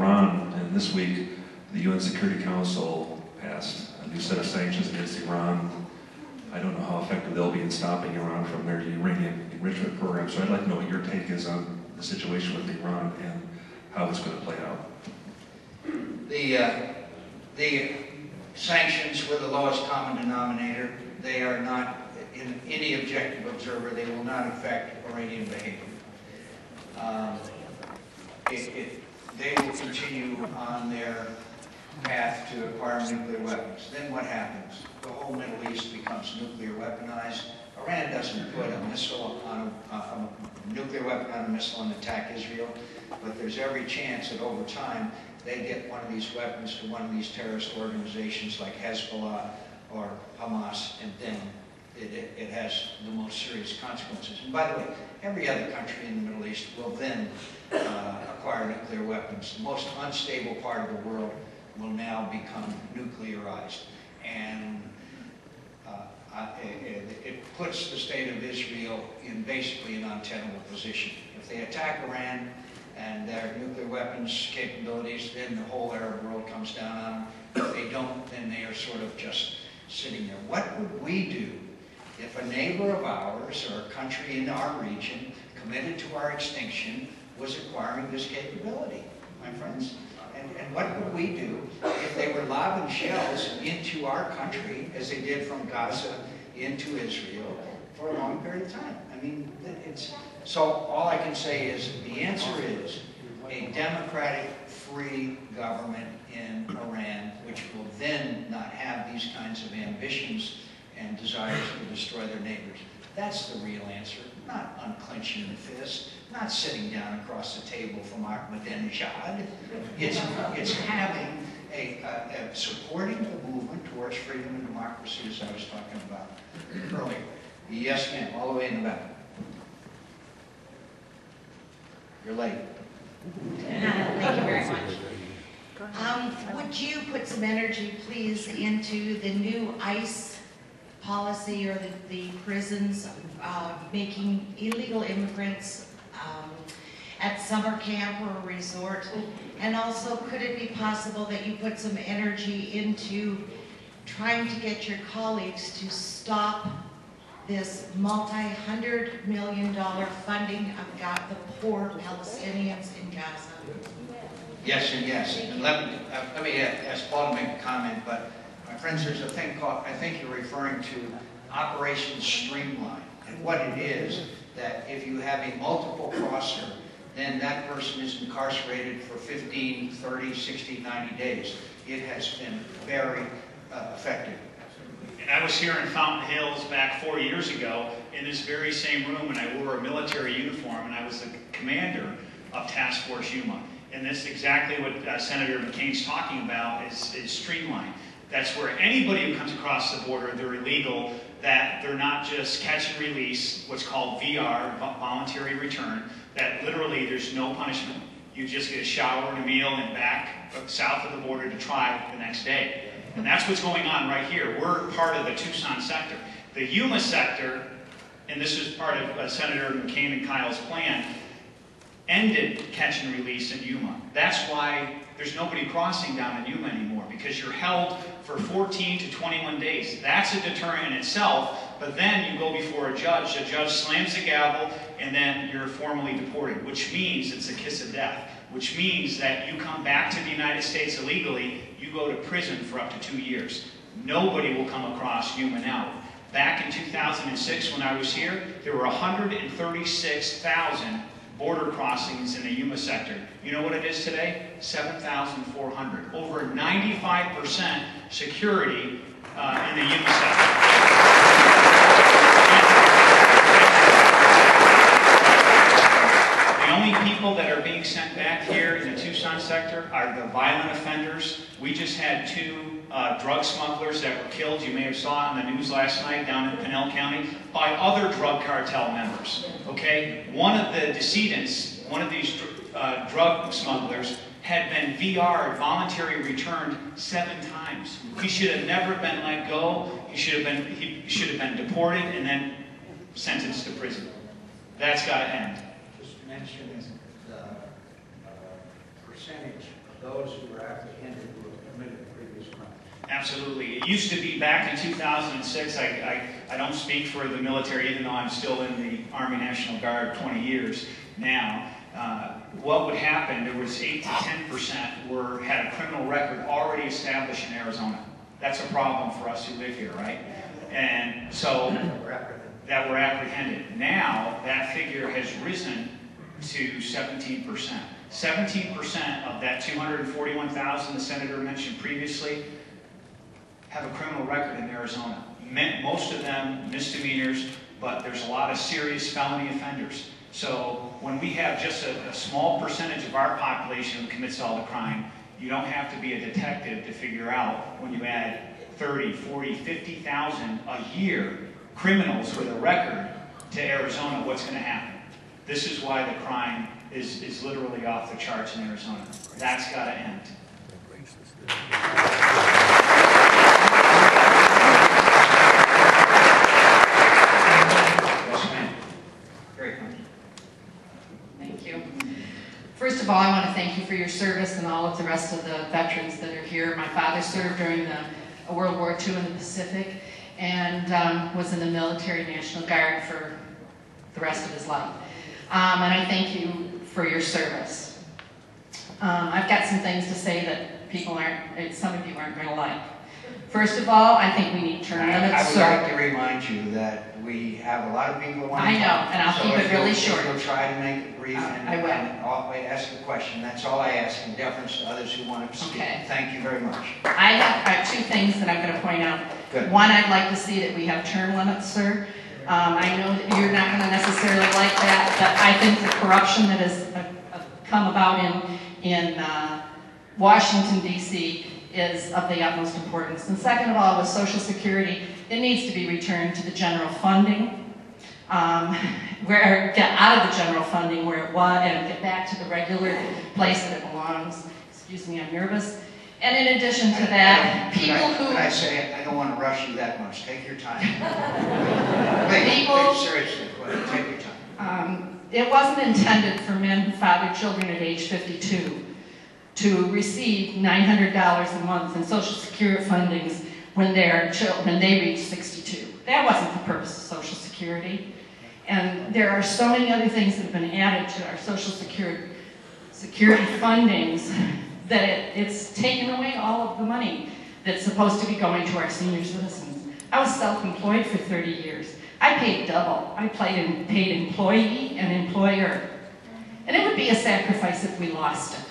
Iran, and this week the UN Security Council passed a new set of sanctions against Iran. I don't know how effective they'll be in stopping Iran from their uranium enrichment program, so I'd like to know what your take is on the situation with Iran and how it's going to play out. The sanctions were the lowest common denominator. They are not, in any objective observer, they will not affect Iranian behavior. They will continue on their path to acquire nuclear weapons. Then what happens? The whole Middle East becomes nuclear weaponized. Iran doesn't put a missile on a nuclear weapon on a missile and attack Israel, but there's every chance that over time they get one of these weapons to one of these terrorist organizations like Hezbollah or Hamas, and then it has the most serious consequences. And by the way, every other country in the Middle East will then acquire nuclear weapons. The most unstable part of the world will now become nuclearized. And it puts the state of Israel in basically an untenable position. If they attack Iran and their nuclear weapons capabilities, then the whole Arab world comes down on them. If they don't, then they are sort of just sitting there. What would we do if a neighbor of ours or a country in our region committed to our extinction was acquiring this capability, my friends? And what would we do if they were lobbing shells into our country, as they did from Gaza into Israel, for a long period of time? I mean, so all I can say is the answer is a democratic, free government in Iran, which will then not have these kinds of ambitions and desires to destroy their neighbors. That's the real answer, not unclenching the fist, not sitting down across the table from Ahmadinejad. It's having supporting the movement towards freedom and democracy, as I was talking about earlier. Yes, ma'am, all the way in the back. You're late. Thank you very much. Would you put some energy, please, into the new ICE policy or the prisons making illegal immigrants at summer camp or a resort? And also, could it be possible that you put some energy into trying to get your colleagues to stop this multi-$100 million funding of the poor Palestinians in Gaza? Yes and yes. And let me ask Paul to make a comment, but my friends, there's a thing called, I think you're referring to Operation Streamline. And what it is, that if you have a multiple crosser, then that person is incarcerated for 15, 30, 60, 90 days. It has been very effective. And I was here in Fountain Hills back 4 years ago in this very same room, and I wore a military uniform, and I was the commander of Task Force Yuma. And that's exactly what Senator McCain's talking about is streamline. That's where anybody who comes across the border, they're illegal, that they're not just catch and release, what's called VR, voluntary return, that literally there's no punishment. You just get a shower and a meal and back south of the border to try the next day. And that's what's going on right here. We're part of the Tucson sector. The Yuma sector, and this is part of Senator McCain and Kyle's plan, ended catch and release in Yuma. That's why there's nobody crossing down in Yuma anymore, because you're held for 14 to 21 days. That's a deterrent in itself, but then you go before a judge slams the gavel, and then you're formally deported, which means it's a kiss of death, which means that you come back to the United States illegally, you go to prison for up to 2 years. Nobody will come across Yuma now. Back in 2006, when I was here, there were 136,000 border crossings in the Yuma sector. You know what it is today? 7,400. Over 95% security in the Yuma sector. The only people that are being sent back here in the Tucson sector are the violent offenders. We just had 2 drug smugglers that were killed. You may have saw it in the news last night down in Pinell County by other drug cartel members. Okay, one of the decedents, one of these drug smugglers, had been VR'd, voluntary returned, 7 times. He should have never been let go. He should have been deported and then sentenced to prison. That's got to end. Just mention the percentage those who were apprehended who have committed previous crimes? Absolutely. It used to be back in 2006, I don't speak for the military, even though I'm still in the Army National Guard 20 years now. What would happen, there was 8 to 10% had a criminal record already established in Arizona. That's a problem for us who live here, right? And so that were apprehended. Now that figure has risen to 17%. 17% of that 241,000 the senator mentioned previously have a criminal record in Arizona. Most of them misdemeanors, but there's a lot of serious felony offenders. So when we have just a small percentage of our population who commits all the crime, you don't have to be a detective to figure out when you add 30, 40, 50,000 a year criminals with a record to Arizona, what's going to happen. This is why the crime is literally off the charts in Arizona. That's got to end. Thank you. First of all, I want to thank you for your service and all of the rest of the veterans that are here. My father served during the World War II in the Pacific and was in the military National Guard for the rest of his life. And I thank you for your service. I've got some things to say that some of you aren't going to like. First of all, I think we need term limits. I would like to remind you that we have a lot of people who want to I know, talk. and I'll keep it really short. You'll try to make it brief I will. and ask a question. That's all I ask in deference to others who want to speak. Okay. Thank you very much. I have two things that I'm going to point out. Good. One, I'd like to see that we have term limits, sir. I know that you're not going to necessarily like that, but I think the corruption that has come about in Washington, D.C. is of the utmost importance. And second of all, with Social Security, it needs to be returned to the general funding, get out of the general funding where it was and get back to the regular place that it belongs. Excuse me, I'm nervous. And in addition to that, people who... Can I say, I don't want to rush you that much. Take your time. Please, seriously, take your time. It wasn't intended for men who fathered children at age 52 to receive $900 a month in Social Security fundings when they reach 62. That wasn't the purpose of Social Security. And there are so many other things that have been added to our Social Security fundings that it's taken away all of the money that's supposed to be going to our senior citizens. I was self-employed for 30 years. I paid double. I paid employee and employer. And it would be a sacrifice if we lost it.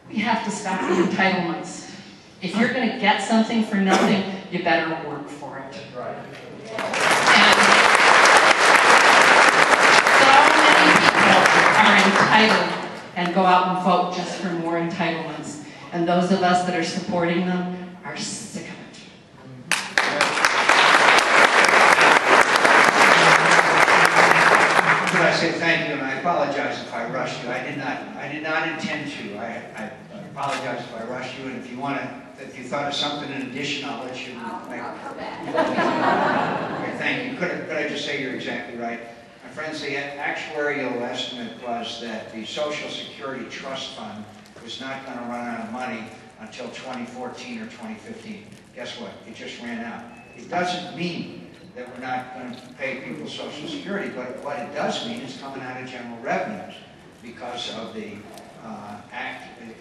We have to stop the entitlements. If you're going to get something for nothing, you better work for it. Right. And so many people are entitled and go out and vote just for more entitlements. And those of us that are supporting them are sick of it. Could I say thank you, and I apologize if I rushed you. I did not intend to. I apologize if I rushed you, and if you thought of something in addition, I'll let you make it. I'll come back. Okay, thank you. Could I just say you're exactly right? My friends, the actuarial estimate was that the Social Security Trust Fund was not going to run out of money until 2014 or 2015. Guess what? It just ran out. It doesn't mean that we're not going to pay people Social Security, but what it does mean is coming out of general revenues because of the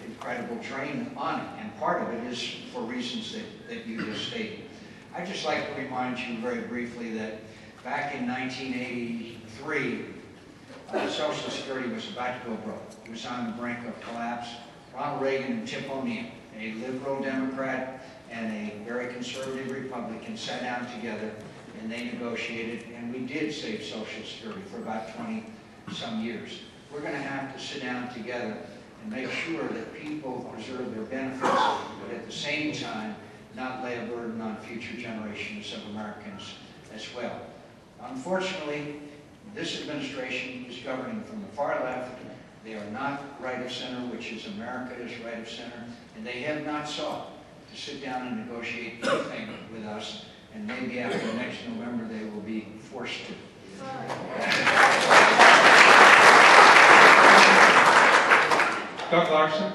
incredible drain on it. And part of it is for reasons that you just stated. I'd just like to remind you very briefly that back in 1983, Social Security was about to go broke. It was on the brink of collapse. Ronald Reagan and Tip O'Neill, a liberal Democrat and a very conservative Republican, sat down together and they negotiated, and we did save Social Security for about 20-some years. We're going to have to sit down together and make sure that people preserve their benefits, but at the same time, not lay a burden on future generations of Americans as well. Unfortunately, this administration is governing from the far left. They are not right of center, which is America is right of center, and they have not sought to sit down and negotiate anything with us, and maybe after next November they will be forced to. Doug Larson.